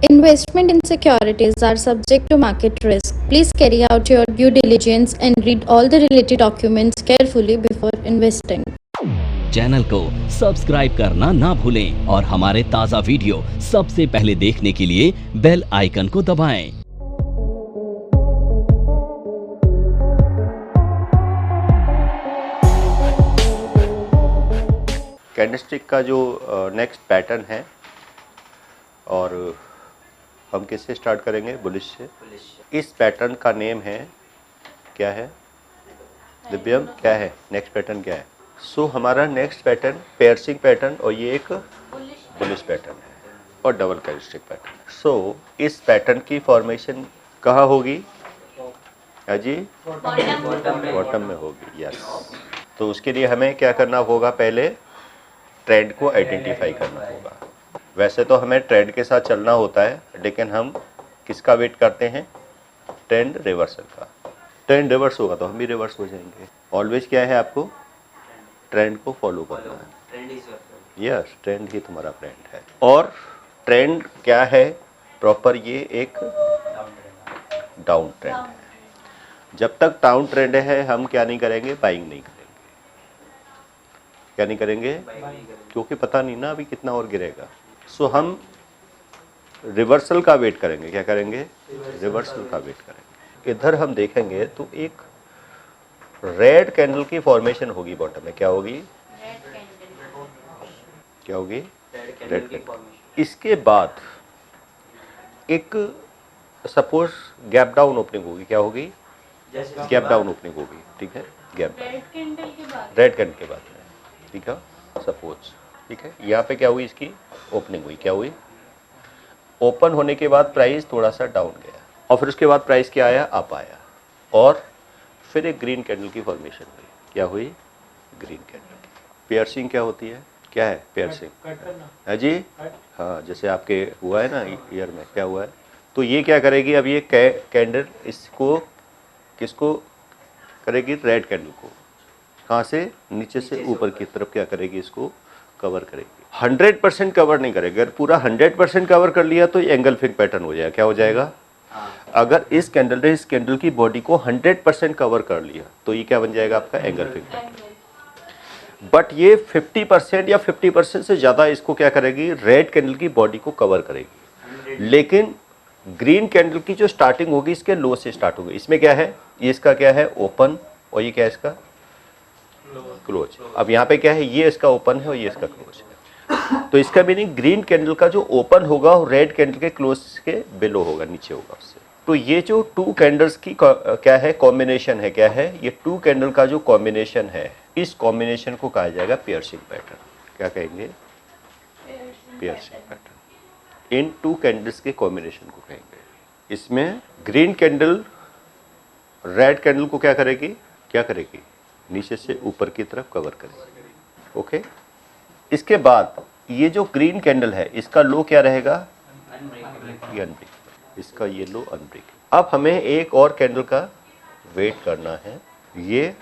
Investment in securities are subject to market risk. Please carry out your due diligence and read all the related documents carefully before investing. Channel को subscribe करना ना भूलें और हमारे ताज़ा video सबसे पहले देखने के लिए बेल आइकन को दबाएं। कैंडलस्टिक का जो नेक्स्ट पैटर्न है, और हम किससे स्टार्ट करेंगे? बुलिश से। इस पैटर्न का नेम है, क्या है दिव्यम? क्या है नेक्स्ट पैटर्न? क्या है? सो हमारा नेक्स्ट पैटर्न पेयर्सिंग पैटर्न, और ये एक बुलिश पैटर्न है और डबल कैंडलस्टिक पैटर्न। सो इस पैटर्न की फॉर्मेशन कहाँ होगी? हाँ जी, बॉटम में होगी। यस। तो उसके लिए हमें क्या करना होगा? पहले ट्रेंड को आइडेंटिफाई करना होगा। वैसे तो हमें ट्रेंड के साथ चलना होता है, लेकिन हम किसका वेट करते हैं? ट्रेंड रिवर्सल का। ट्रेंड रिवर्स होगा तो हम भी रिवर्स हो जाएंगे। ऑलवेज क्या है? आपको ट्रेंड को फॉलो करना है। यस, ट्रेंड ही तुम्हारा ट्रेंड है। और ट्रेंड क्या है प्रॉपर? ये एक डाउन ट्रेंड है। जब तक डाउन ट्रेंड है हम क्या नहीं करेंगे? बाइंग नहीं करेंगे। क्या नहीं करेंगे? क्योंकि पता नहीं ना अभी कितना और गिरेगा। सो हम रिवर्सल का वेट करेंगे। क्या करेंगे? रिवर्सल का वेट करेंगे। इधर हम देखेंगे तो एक रेड कैंडल की फॉर्मेशन होगी बॉटम में। क्या होगी? क्या होगी? Red candle. इसके बाद एक सपोज गैप डाउन ओपनिंग होगी। क्या होगी? गैप डाउन ओपनिंग होगी। ठीक है, गैप डाउन रेड कैंडल के बाद में। ठीक है, सपोज। ठीक है, यहाँ पे क्या हुई? इसकी ओपनिंग हुई। क्या हुई? ओपन होने के बाद प्राइस थोड़ा सा डाउन गया, और फिर उसके बाद प्राइस क्या आया? अप आया, और फिर एक ग्रीन कैंडल की फॉर्मेशन हुई। क्या हुई? ग्रीन कैंडल की। पियर्सिंग क्या होती है? क्या है पियर्सिंग? है जी। हाँ, जैसे आपके हुआ है ना ईयर में, क्या हुआ है? तो ये क्या करेगी? अब ये कैंडल इसको किसको करेगी? रेड कैंडल को। कहाँ से? नीचे से ऊपर की तरफ क्या करेगी? इसको कवर करेगी। 100% कवर नहीं करेगी। अगर पूरा 100% कवर कर लिया तो ये एंगल्फिंग पैटर्न हो जाएगा। क्या हो जाएगा? अगर इस कैंडल ने इस कैंडल की बॉडी को 100% कवर कर लिया तो ये क्या बन जाएगा? आपका एंगल्फिंग पैटर्न। बट ये 50% या 50% से ज़्यादा इसको क्या करेगी? रेड कैंडल की बॉडी को कवर करेगी। लेकिन ग्रीन कैंडल की जो स्टार्टिंग होगी इसके लो से स्टार्ट होगी। इसमें क्या है? ये इसका क्या है? ओपन, और ये क्या है? इसका क्लोज। अब यहाँ पे क्या है? ये इसका ओपन है और ये इसका क्लोज है। तो इसका मीनिंग ग्रीन कैंडल का जो ओपन होगा वो रेड कैंडल के क्लोज के बिलो होगा, नीचे होगा उससे। तो ये जो टू कैंडल्स की क्या है? कॉम्बिनेशन है। क्या है? ये टू कैंडल का जो कॉम्बिनेशन है, इस कॉम्बिनेशन को कहा जाएगा पियर्सिंग पैटर्न। क्या कहेंगे? Piercing pattern. इन टू कैंडल्स के कॉम्बिनेशन को कहेंगे। इसमें ग्रीन कैंडल रेड कैंडल को क्या करेगी? क्या करेगी? नीचे से ऊपर की तरफ कवर करेगी। ओके। इसके बाद ये जो ग्रीन कैंडल है इसका लो क्या रहेगा? ये अनब्रेक। इसका ये लो अनब्रेक। अब हमें एक और कैंडल का वेट करना है। ये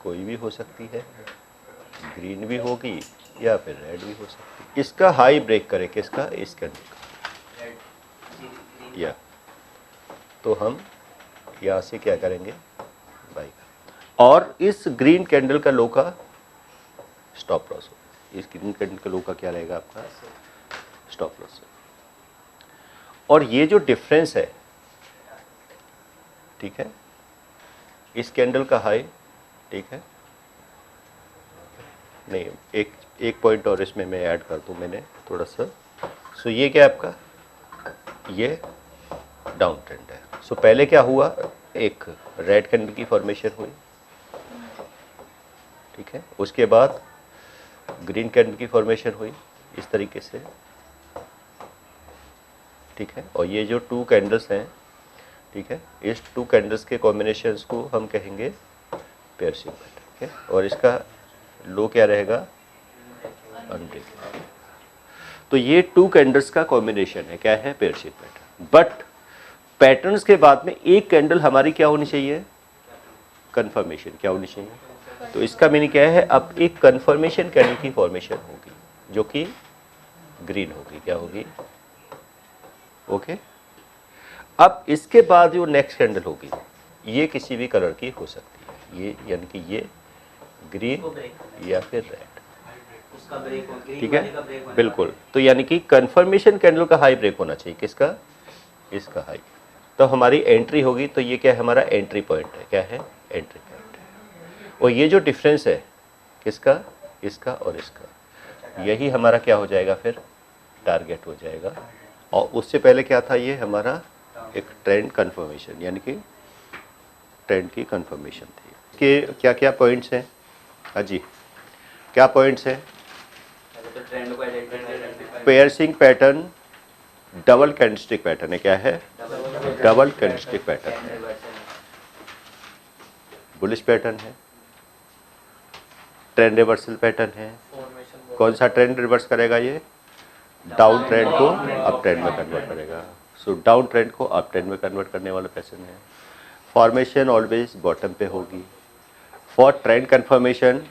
कोई भी हो सकती है, ग्रीन भी होगी या फिर रेड भी हो सकती है। इसका हाई ब्रेक करे किसका? इस कैंडल का। या तो हम यहाँ से क्या करेंगे? बाई। और इस ग्रीन कैंडल का लो का स्टॉप लॉस हो। इस ग्रीन कैंडल का लो का क्या रहेगा? आपका स्टॉप लॉस। और ये जो डिफरेंस है, ठीक है, इस कैंडल का हाई, ठीक है, नहीं, एक पॉइंट और इसमें मैं ऐड कर दूं मैंने थोड़ा सा। सो ये क्या है आपका? ये डाउन ट्रेंड है। सो पहले क्या हुआ? एक रेड कैंडल की फॉर्मेशन हुई, ठीक है, उसके बाद ग्रीन कैंडल की फॉर्मेशन हुई इस तरीके से, ठीक है, और ये जो टू कैंडल्स हैं, ठीक है, इस टू कैंडल्स के कॉम्बिनेशंस को हम कहेंगे पियर्सिंग पैटर्न। ठीक है, और इसका लो क्या रहेगा? अनब्रेक। तो ये टू कैंडल्स का कॉम्बिनेशन है। क्या है? Piercing pattern. बट पैटर्न्स के बाद में एक कैंडल हमारी क्या होनी चाहिए? कंफर्मेशन। क्या होनी चाहिए? तो इसका मीनिंग क्या है? अब एक कंफर्मेशन कैंडल की फॉर्मेशन होगी जो कि ग्रीन होगी। क्या होगी? ओके। अब इसके बाद जो नेक्स्ट कैंडल होगी ये किसी भी कलर की हो सकती है, ये यानी कि ये ग्रीन या फिर रेड, ठीक है, बिल्कुल। तो यानी कि कंफर्मेशन कैंडल का हाई ब्रेक होना चाहिए, किसका, इसका हाई। तो हमारी एंट्री होगी, तो ये क्या है, हमारा एंट्री पॉइंट है, क्या है, एंट्री पॉइंट है। और ये जो डिफरेंस है किसका, इसका और इसका, यही हमारा क्या हो जाएगा, फिर टारगेट हो जाएगा। और उससे पहले क्या था, ये हमारा एक ट्रेंड कंफर्मेशन, यानी कि ट्रेंड की कंफर्मेशन थी। कि क्या क्या पॉइंट्स हैं, हाँ जी, क्या पॉइंट्स हैं, piercing pattern, double candlestick pattern है, क्या है, डबल कैंडलस्टिक पैटर्न है, बुलिश पैटर्न है, ट्रेंड रिवर्सल पैटर्न है। कौन सा ट्रेंड रिवर्स करेगा, ये डाउन ट्रेंड को अप ट्रेंड में कन्वर्ट करेगा। सो डाउन ट्रेंड को अप ट्रेंड में कन्वर्ट करने वाला पैटर्न है। फॉर्मेशन ऑलवेज बॉटम पे होगी। For trend confirmation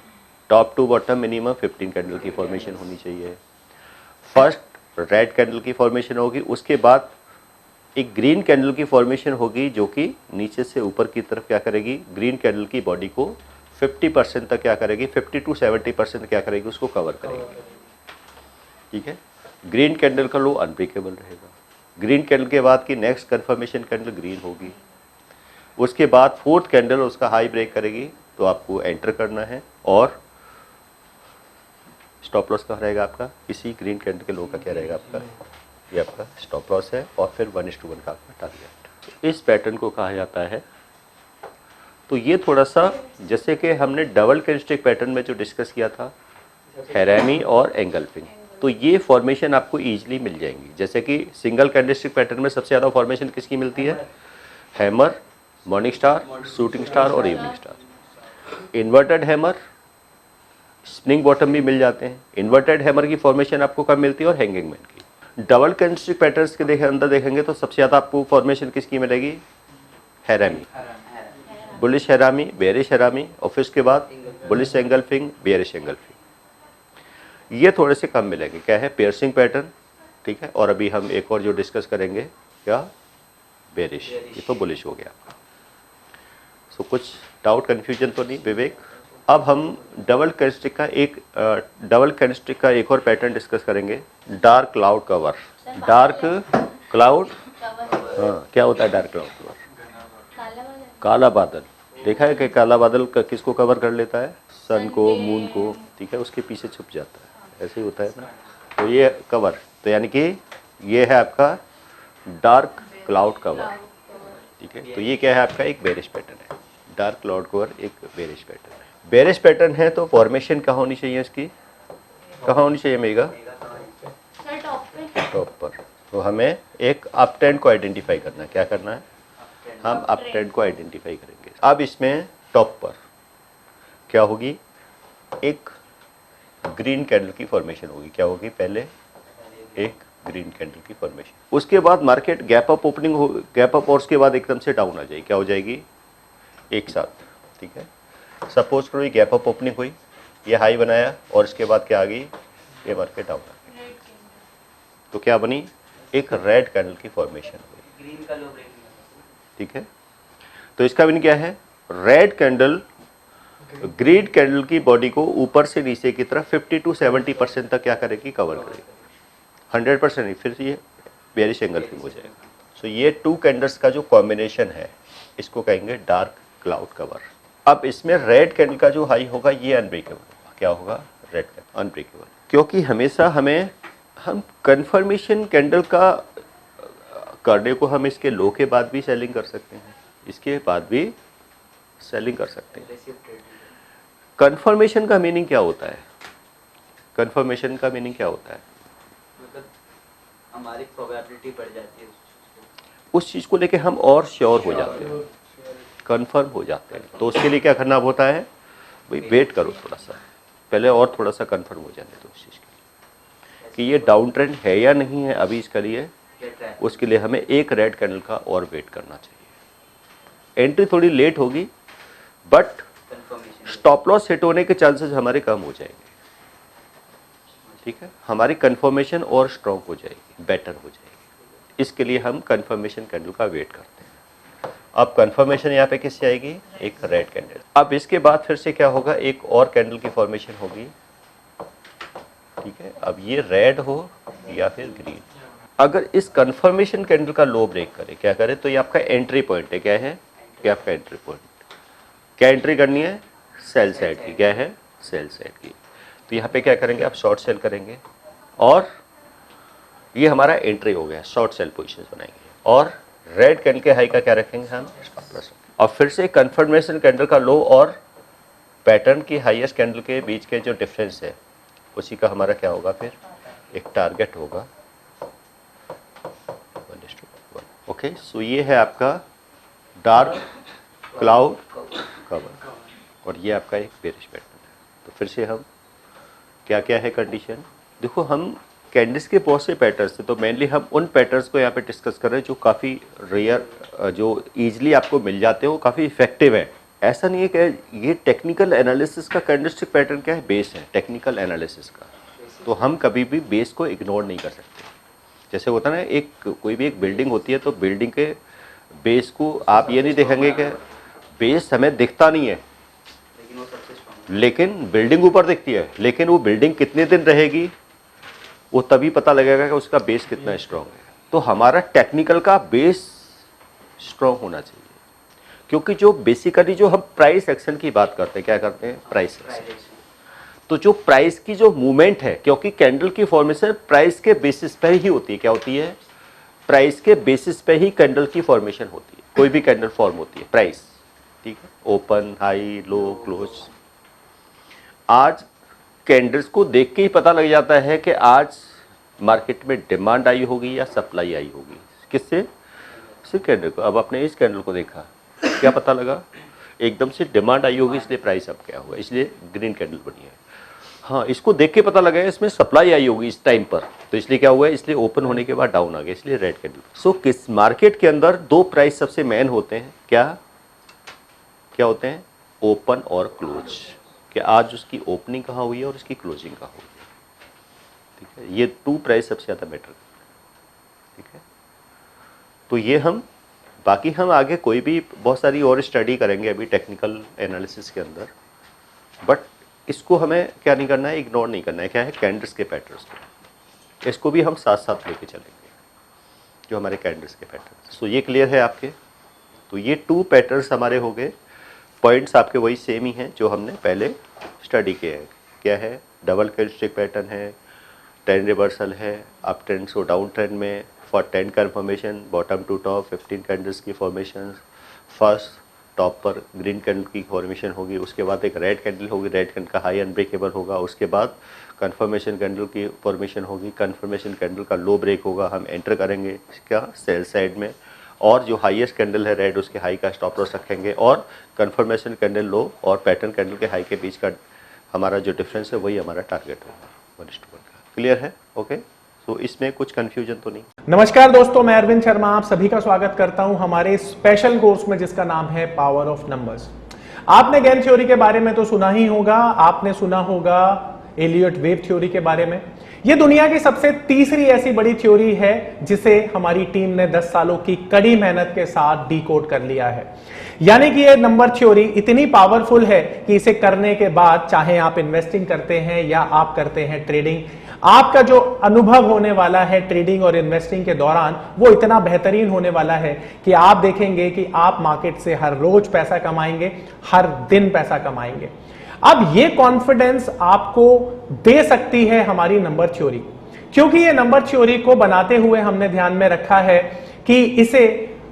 top to bottom minimum 15 candle की फॉर्मेशन होनी चाहिए। फर्स्ट रेड कैंडल की फॉर्मेशन होगी, उसके बाद एक ग्रीन कैंडल की फॉर्मेशन होगी जो कि नीचे से ऊपर की तरफ क्या करेगी, ग्रीन कैंडल की बॉडी को 50% तक क्या करेगी, 50 to 70% क्या करेगी, उसको कवर करेगी, ठीक है। ग्रीन कैंडल का लो अनब्रेकेबल रहेगा। ग्रीन कैंडल के बाद की नेक्स्ट कंफर्मेशन कैंडल ग्रीन होगी, उसके बाद फोर्थ कैंडल उसका हाई ब्रेक करेगी, तो आपको एंटर करना है। और स्टॉप लॉस कहाँ रहेगा आपका, इसी ग्रीन कैंडल के लो का क्या रहेगा आपका, ये आपका स्टॉप लॉस है। और फिर 1:1 का आपका टारगेट। इस पैटर्न को कहा जाता है, तो ये थोड़ा सा जैसे कि हमने डबल कैंडलस्टिक पैटर्न में जो डिस्कस किया था, हैरामी और एंगल्फिंग, तो ये फॉर्मेशन आपको ईजिली मिल जाएंगी। जैसे कि सिंगल कैंडलस्टिक पैटर्न में सबसे ज़्यादा फॉर्मेशन किसकी मिलती है, hammer, morning star, shooting star और evening star. Inverted hammer, spring bottom भी मिल जाते हैं। इन्वर्टेड हैमर की फॉर्मेशन आपको कब मिलती है, और हैंगिंग मैन की। डबल कैंडलस्टिक पैटर्न्स के अंदर देखेंगे तो सबसे ज़्यादा आपको फॉर्मेशन किसकी मिलेगी, हैरामी, बुलिश हैरामी, बेरिश हैरामी, और फिर उसके बाद बुलिश एंगल्फिंग, बेरिश एंगल्फिंग। ये थोड़े से कम मिलेंगे, क्या है, पियर्सिंग पैटर्न, ठीक है। और अभी हम एक और जो डिस्कस करेंगे, क्या, बेरिश, ये तो बुलिश हो गया। सो कुछ डाउट कन्फ्यूजन तो नहीं विवेक। अब हम डबल कैंडलस्टिक का एक और पैटर्न डिस्कस करेंगे, dark cloud cover. Dark cloud, हाँ, क्या होता है डार्क क्लाउड कवर, काला बादल। देखा है कि काला बादल किसको कवर कर लेता है, सन को, मून को, ठीक है, उसके पीछे छुप जाता है, ऐसे ही होता है ना। तो ये कवर, तो यानी कि ये है आपका डार्क क्लाउड कवर, ठीक है। तो ये क्या है आपका, एक बेरिश पैटर्न है। डार्क क्लाउड कवर एक बेरिश पैटर्न है। बेरिश पैटर्न है तो फॉर्मेशन कहाँ होनी चाहिए, इसकी कहाँ होनी चाहिए मेगा, टॉप पर। तो हमें एक अप ट्रेंड को आइडेंटिफाई करना है, क्या करना है, हम अप ट्रेंड को आइडेंटिफाई करेंगे। अब इसमें टॉप पर क्या होगी, एक ग्रीन कैंडल की फॉर्मेशन होगी। क्या होगी, पहले एक ग्रीन कैंडल की फॉर्मेशन, उसके बाद मार्केट गैप अप ओपनिंग हो, गैप अप, और उसके बाद एकदम से डाउन आ जाएगी, क्या हो जाएगी, एक साथ, ठीक है। सपोज करो ये गैप अप ओपनिंग हुई, ये हाई बनाया, और इसके बाद क्या आ गई, ये मार्केट डाउन आ गई, तो क्या बनी, एक रेड कैंडल की फॉर्मेशन हुई, ग्रीन का लो ब्रेक, ठीक है। तो इसका मीनिंग क्या है, रेड कैंडल ग्रीन कैंडल की बॉडी को ऊपर से नीचे की तरफ 50 to 70% तक क्या करेगी, कवर करेगी। 100% नहीं, फिर ये बेरिश एंगल्फिंग हो जाएगा। सो ये टू कैंडल्स का जो कॉम्बिनेशन है, इसको कहेंगे डार्क क्लाउड कवर। अब इसमें रेड कैंडल का जो हाई होगा ये अनब्रेकेबल होगा, क्या होगा, रेड कैंडल अनब्रेकेबल। क्योंकि हमेशा हम कंफर्मेशन कैंडल का करने को हम इसके लो के बाद भी सेलिंग कर सकते हैं, इसके बाद भी सेलिंग कर सकते हैं। कंफर्मेशन का मीनिंग क्या होता है, कंफर्मेशन का मीनिंग क्या होता है, मतलब हमारी प्रोबेबिलिटी बढ़ जाती है उस चीज़ को लेके हम और श्योर हो जाते हैं, कंफर्म हो जाते हैं। तो उसके लिए क्या करना होता है, भाई वेट करो थोड़ा सा, पहले और थोड़ा सा कंफर्म हो जाने दो उस चीज़ के लिए कि ये डाउन ट्रेंड है या नहीं है अभी इसके लिए। उसके लिए हमें एक रेड कैंडल का और वेट करना चाहिए। एंट्री थोड़ी लेट होगी, बट स्टॉप लॉस हिट होने के चांसेस हमारे कम हो जाएंगे, ठीक है। हमारी कंफर्मेशन और स्ट्रॉन्ग हो जाएगी, बेटर हो जाएगी, इसके लिए हम कंफर्मेशन कैंडल का वेट करते हैं। अब कंफर्मेशन यहाँ पे किससे आएगी? एक रेड कैंडल। अब इसके बाद फिर से क्या होगा? एक और कैंडल की फॉर्मेशन होगी, ठीक है। अब ये रेड हो या फिर ग्रीन, अगर इस कंफर्मेशन कैंडल का लो ब्रेक करे, क्या करे, तो ये आपका एंट्री पॉइंट है। क्या है? क्या आपका एंट्री पॉइंट? क्या एंट्री करनी है? सेल साइड की। क्या है? सेल साइड की। तो यहाँ पे क्या करेंगे? आप शॉर्ट सेल करेंगे और ये हमारा एंट्री हो गया, शॉर्ट सेल पोजीशंस बनाएंगे और रेड कैंडल के हाई का क्या रखेंगे हम? Stop loss. और फिर से कंफर्मेशन कैंडल का लो और पैटर्न की हाईएस्ट कैंडल के बीच के जो डिफरेंस है उसी का हमारा क्या होगा? फिर एक टारगेट होगा 1:1। ओके, सो ये है आपका डार्क क्लाउड कवर और ये आपका एक बेरिश पैटर्न है। तो फिर से हम क्या क्या है कंडीशन? देखो, हम कैंडल्स के बहुत से पैटर्न्स थे, तो मेनली हम उन पैटर्न्स को यहाँ पे डिस्कस कर रहे हैं जो काफ़ी रेयर, जो ईजिली आपको मिल जाते हैं, वो काफ़ी इफेक्टिव है। ऐसा नहीं है कि ये टेक्निकल एनालिसिस का कैंडलस्टिक पैटर्न क्या है? बेस है टेक्निकल एनालिसिस का। तो हम कभी भी बेस को इग्नोर नहीं कर सकते। जैसे होता है ना, एक कोई भी एक बिल्डिंग होती है तो बिल्डिंग के बेस को आप ये नहीं देखेंगे कि बेस हमें दिखता नहीं है, लेकिन वो सबसे स्ट्रॉन्ग, लेकिन बिल्डिंग ऊपर दिखती है, लेकिन वो बिल्डिंग कितने दिन रहेगी वो तभी पता लगेगा कि उसका बेस कितना स्ट्रॉन्ग है। तो हमारा टेक्निकल का बेस स्ट्रॉन्ग होना चाहिए, क्योंकि जो बेसिकली जो हम प्राइस एक्शन की बात करते हैं, क्या करते हैं? Price action. तो जो प्राइस की जो मूवमेंट है, क्योंकि कैंडल की फॉर्मेशन प्राइस के बेसिस पे ही होती है। क्या होती है? प्राइस के बेसिस पे ही कैंडल की फॉर्मेशन होती है। कोई भी कैंडल फॉर्म होती है प्राइस, ठीक है, ओपन, हाई, लो, क्लोज। आज कैंडल्स को देख के ही पता लग जाता है कि आज मार्केट में डिमांड आई होगी या सप्लाई आई होगी। किससे? सिर्फ कैंडल को। अब आपने इस कैंडल को देखा, क्या पता लगा? एकदम से डिमांड आई होगी, इसलिए प्राइस अब क्या हुआ, इसलिए ग्रीन कैंडल बनी है। हाँ, इसको देख के पता लगा इसमें सप्लाई आई होगी इस टाइम पर, तो इसलिए क्या हुआ है? इसलिए ओपन होने के बाद डाउन आ गया, इसलिए रेड कैंडल। सो किस मार्केट के अंदर दो प्राइस सबसे मेन होते हैं। क्या क्या होते हैं? ओपन और क्लोज। कि आज उसकी ओपनिंग कहाँ हुई है और उसकी क्लोजिंग कहाँ हुई है, ठीक है। ये टू प्राइस सबसे ज़्यादा मैटर करते हैं, ठीक है। तो ये हम बाकी हम आगे कोई भी बहुत सारी और स्टडी करेंगे अभी टेक्निकल एनालिसिस के अंदर, बट इसको हमें क्या नहीं करना है? इग्नोर नहीं करना है। क्या है? कैंडल्स के पैटर्न्स को, इसको भी हम साथ साथ लेके चलेंगे, जो हमारे कैंडल्स के पैटर्न। सो ये क्लियर है आपके? तो ये टू पैटर्न्स हमारे हो गए। पॉइंट्स आपके वही सेम ही हैं जो हमने पहले स्टडी किए हैं। क्या है? डबल कैंडलस्टिक पैटर्न है, ट्रेंड रिवर्सल है, अप ट्रेंड से डाउन ट्रेंड में, for 10 confirmation, bottom to top 15 candles की फॉर्मेशन। फर्स्ट टॉप पर ग्रीन कैंडल की फॉर्मेशन होगी, उसके बाद एक रेड कैंडल होगी, रेड कैंडल का हाई अनब्रेकेबल होगा, उसके बाद कंफर्मेशन कैंडल की फॉर्मेशन होगी, कंफर्मेशन कैंडल का लो ब्रेक होगा, हम एंटर करेंगे क्या? सेल साइड में, और जो हाईएस्ट कैंडल है रेड, उसके हाई का स्टॉप लॉस रखेंगे, और कंफर्मेशन कैंडल लो और पैटर्न कैंडल के हाई के बीच का हमारा जो डिफरेंस है वही हमारा टारगेट होगा 1:1 का। क्लियर है? ओके, तो इसमें कुछ कंफ्यूजन तो नहीं? नमस्कार दोस्तों, मैं अरविंद शर्मा आप सभी का स्वागत करता हूं हमारे स्पेशल कोर्स में जिसका नाम है पावर ऑफ नंबर्स। आपने गेम थ्योरी के बारे में तो सुना ही होगा, आपने सुना होगा एलियट वेव थ्योरी के बारे में। यह दुनिया की सबसे तीसरी ऐसी बड़ी थ्योरी है जिसे हमारी टीम ने 10 सालों की कड़ी मेहनत के साथ डिकोड कर लिया है। यानी कि यह नंबर थ्योरी इतनी पावरफुल है कि इसे करने के बाद चाहे आप इन्वेस्टिंग करते हैं या आप करते हैं ट्रेडिंग, आपका जो अनुभव होने वाला है ट्रेडिंग और इन्वेस्टिंग के दौरान वो इतना बेहतरीन होने वाला है कि आप देखेंगे कि आप मार्केट से हर रोज पैसा कमाएंगे, हर दिन पैसा कमाएंगे। अब ये कॉन्फिडेंस आपको दे सकती है हमारी नंबर थ्योरी, क्योंकि ये नंबर थ्योरी को बनाते हुए हमने ध्यान में रखा है कि इसे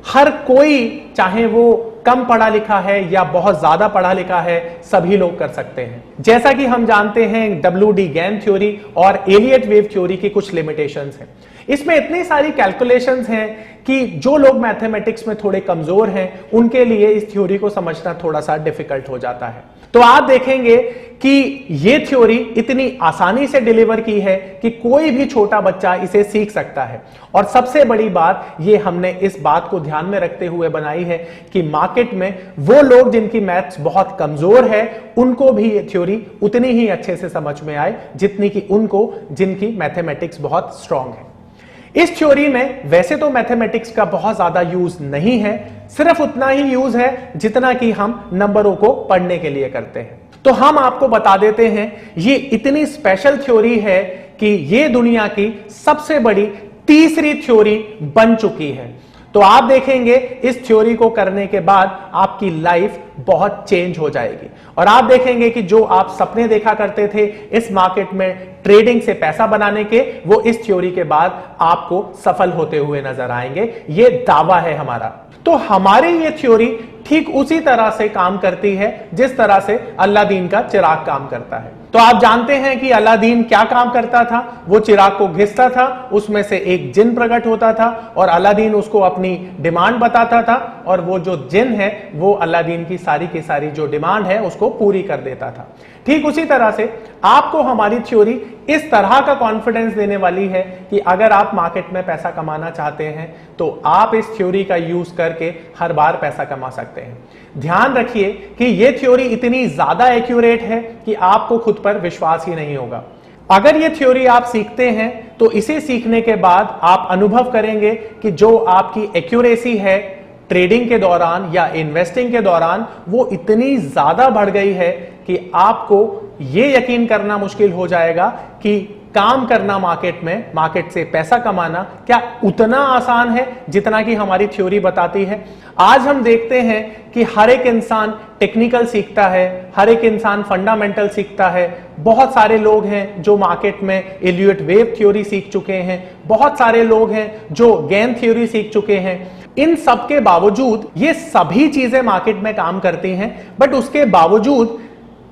हर कोई, चाहे वो कम पढ़ा लिखा है या बहुत ज्यादा पढ़ा लिखा है, सभी लोग कर सकते हैं। जैसा कि हम जानते हैं WD गैन थ्योरी और एलियट वेव थ्योरी की कुछ लिमिटेशंस हैं। इसमें इतनी सारी कैलकुलेशंस हैं कि जो लोग मैथमेटिक्स में थोड़े कमजोर हैं उनके लिए इस थ्योरी को समझना थोड़ा सा डिफिकल्ट हो जाता है। तो आप देखेंगे कि यह थ्योरी इतनी आसानी से डिलीवर की है कि कोई भी छोटा बच्चा इसे सीख सकता है। और सबसे बड़ी बात ये हमने इस बात को ध्यान में रखते हुए बनाई है कि मार्केट में वो लोग जिनकी मैथ्स बहुत कमजोर है उनको भी ये थ्योरी उतनी ही अच्छे से समझ में आए जितनी कि उनको जिनकी मैथमेटिक्स बहुत स्ट्रांग है। इस थ्योरी में वैसे तो मैथमेटिक्स का बहुत ज्यादा यूज नहीं है, सिर्फ उतना ही यूज है जितना कि हम नंबरों को पढ़ने के लिए करते हैं। तो हम आपको बता देते हैं ये इतनी स्पेशल थ्योरी है कि ये दुनिया की सबसे बड़ी तीसरी थ्योरी बन चुकी है। तो आप देखेंगे इस थ्योरी को करने के बाद आपकी लाइफ बहुत चेंज हो जाएगी और आप देखेंगे कि जो आप सपने देखा करते थे इस मार्केट में ट्रेडिंग से पैसा बनाने के, वो इस थ्योरी के बाद आपको सफल होते हुए नजर आएंगे। ये दावा है हमारा। तो हमारी ये थ्योरी ठीक उसी तरह से काम करती है जिस तरह से अलादीन का चिराग काम करता है। तो आप जानते हैं कि अलादीन क्या काम करता था। वो चिराग को घिसता था, उसमें से एक जिन प्रकट होता था और अलादीन उसको अपनी डिमांड बताता था और वो जो जिन है वो अलादीन की सारी जो डिमांड है उसको पूरी कर देता था। ठीक उसी तरह से आपको हमारी थ्योरी इस तरह का कॉन्फिडेंस देने वाली है कि अगर आप मार्केट में पैसा कमाना चाहते हैं तो आप इस थ्योरी का यूज करके हर बार पैसा कमा सकते हैं। ध्यान रखिए कि यह थ्योरी इतनी ज्यादा एक्यूरेट है कि आपको खुद पर विश्वास ही नहीं होगा। अगर यह थ्योरी आप सीखते हैं तो इसे सीखने के बाद आप अनुभव करेंगे कि जो आपकी एक्यूरेसी है ट्रेडिंग के दौरान या इन्वेस्टिंग के दौरान वो इतनी ज्यादा बढ़ गई है कि आपको यह यकीन करना मुश्किल हो जाएगा कि काम करना मार्केट में, मार्केट से पैसा कमाना क्या उतना आसान है जितना कि हमारी थ्योरी बताती है। आज हम देखते हैं कि हर एक इंसान टेक्निकल सीखता है, हर एक इंसान फंडामेंटल सीखता है। बहुत सारे लोग हैं जो मार्केट में एलियट वेव थ्योरी सीख चुके हैं, बहुत सारे लोग हैं जो गेन थ्योरी सीख चुके हैं। इन सब के बावजूद ये सभी चीजें मार्केट में काम करती हैं, बट उसके बावजूद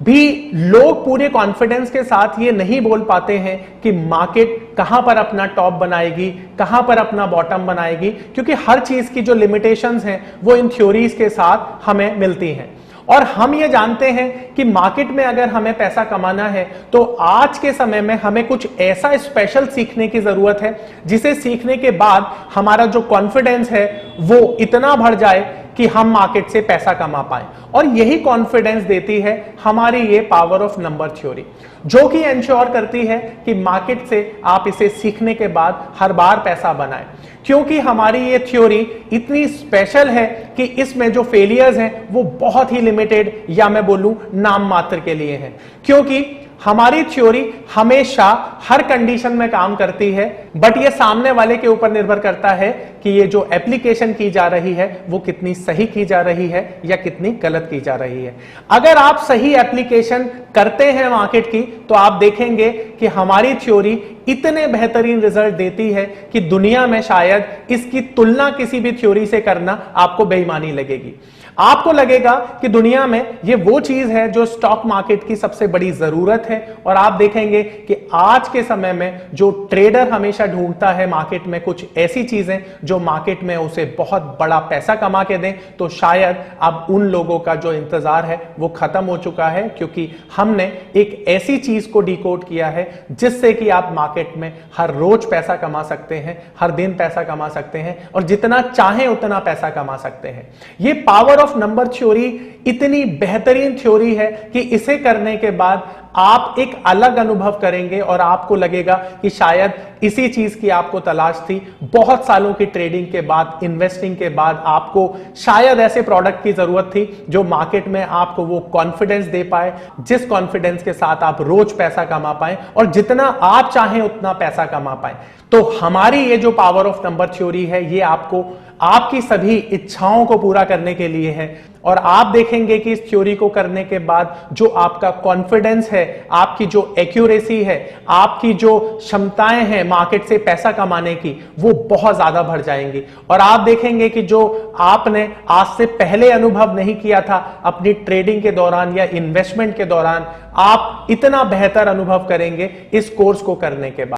भी लोग पूरे कॉन्फिडेंस के साथ ये नहीं बोल पाते हैं कि मार्केट कहां पर अपना टॉप बनाएगी, कहां पर अपना बॉटम बनाएगी, क्योंकि हर चीज की जो लिमिटेशंस हैं वो इन थ्योरीज के साथ हमें मिलती हैं। और हम ये जानते हैं कि मार्केट में अगर हमें पैसा कमाना है तो आज के समय में हमें कुछ ऐसा स्पेशल सीखने की जरूरत है जिसे सीखने के बाद हमारा जो कॉन्फिडेंस है वो इतना बढ़ जाए कि हम मार्केट से पैसा कमा पाए। और यही कॉन्फिडेंस देती है हमारी ये पावर ऑफ नंबर थ्योरी, जो कि एंश्योर करती है कि मार्केट से आप इसे सीखने के बाद हर बार पैसा बनाएं। क्योंकि हमारी ये थ्योरी इतनी स्पेशल है कि इसमें जो फेलियर्स हैं वो बहुत ही लिमिटेड या मैं बोलूं नाम मात्र के लिए हैं। क्योंकि हमारी थ्योरी हमेशा हर कंडीशन में काम करती है, बट ये सामने वाले के ऊपर निर्भर करता है कि ये जो एप्लीकेशन की जा रही है वो कितनी सही की जा रही है या कितनी गलत की जा रही है। अगर आप सही एप्लीकेशन करते हैं मार्केट की तो आप देखेंगे कि हमारी थ्योरी इतने बेहतरीन रिजल्ट देती है कि दुनिया में शायद इसकी तुलना किसी भी थ्योरी से करना आपको बेईमानी लगेगी। आपको लगेगा कि दुनिया में ये वो चीज है जो स्टॉक मार्केट की सबसे बड़ी जरूरत है। और आप देखेंगे कि आज के समय में जो ट्रेडर हमेशा ढूंढता है मार्केट में कुछ ऐसी चीजें जो मार्केट में उसे बहुत बड़ा पैसा कमा के दें, तो शायद अब उन लोगों का जो इंतजार है वो खत्म हो चुका है, क्योंकि हमने एक ऐसी चीज को डिकोड किया है जिससे कि आप मार्केट में हर रोज पैसा कमा सकते हैं, हर दिन पैसा कमा सकते हैं और जितना चाहें उतना पैसा कमा सकते हैं। ये पावर ऑफ नंबर थ्योरी इतनी बेहतरीन थ्योरी है कि इसे करने के बाद आप एक अलग अनुभव करेंगे और आपको लगेगा कि शायद इसी चीज की आपको तलाश थी। बहुत सालों की ट्रेडिंग के बाद, इन्वेस्टिंग के बाद आपको शायद ऐसे प्रोडक्ट की जरूरत थी जो मार्केट में आपको वो कॉन्फिडेंस दे पाए, जिस कॉन्फिडेंस के साथ आप रोज पैसा कमा पाए और जितना आप चाहें उतना पैसा कमा पाए। तो हमारी ये जो पावर ऑफ नंबर थ्योरी है ये आपको आपकी सभी इच्छाओं को पूरा करने के लिए है। और आप देखेंगे कि इस थ्योरी को करने के बाद जो आपका कॉन्फिडेंस है, आपकी जो एक्यूरेसी है, आपकी जो क्षमताएं हैं मार्केट से पैसा कमाने की, वो बहुत ज्यादा बढ़ जाएंगी। और आप देखेंगे कि जो आपने आज से पहले अनुभव नहीं किया था अपनी ट्रेडिंग के दौरान या इन्वेस्टमेंट के दौरान, आप इतना बेहतर अनुभव करेंगे इस कोर्स को करने के बाद।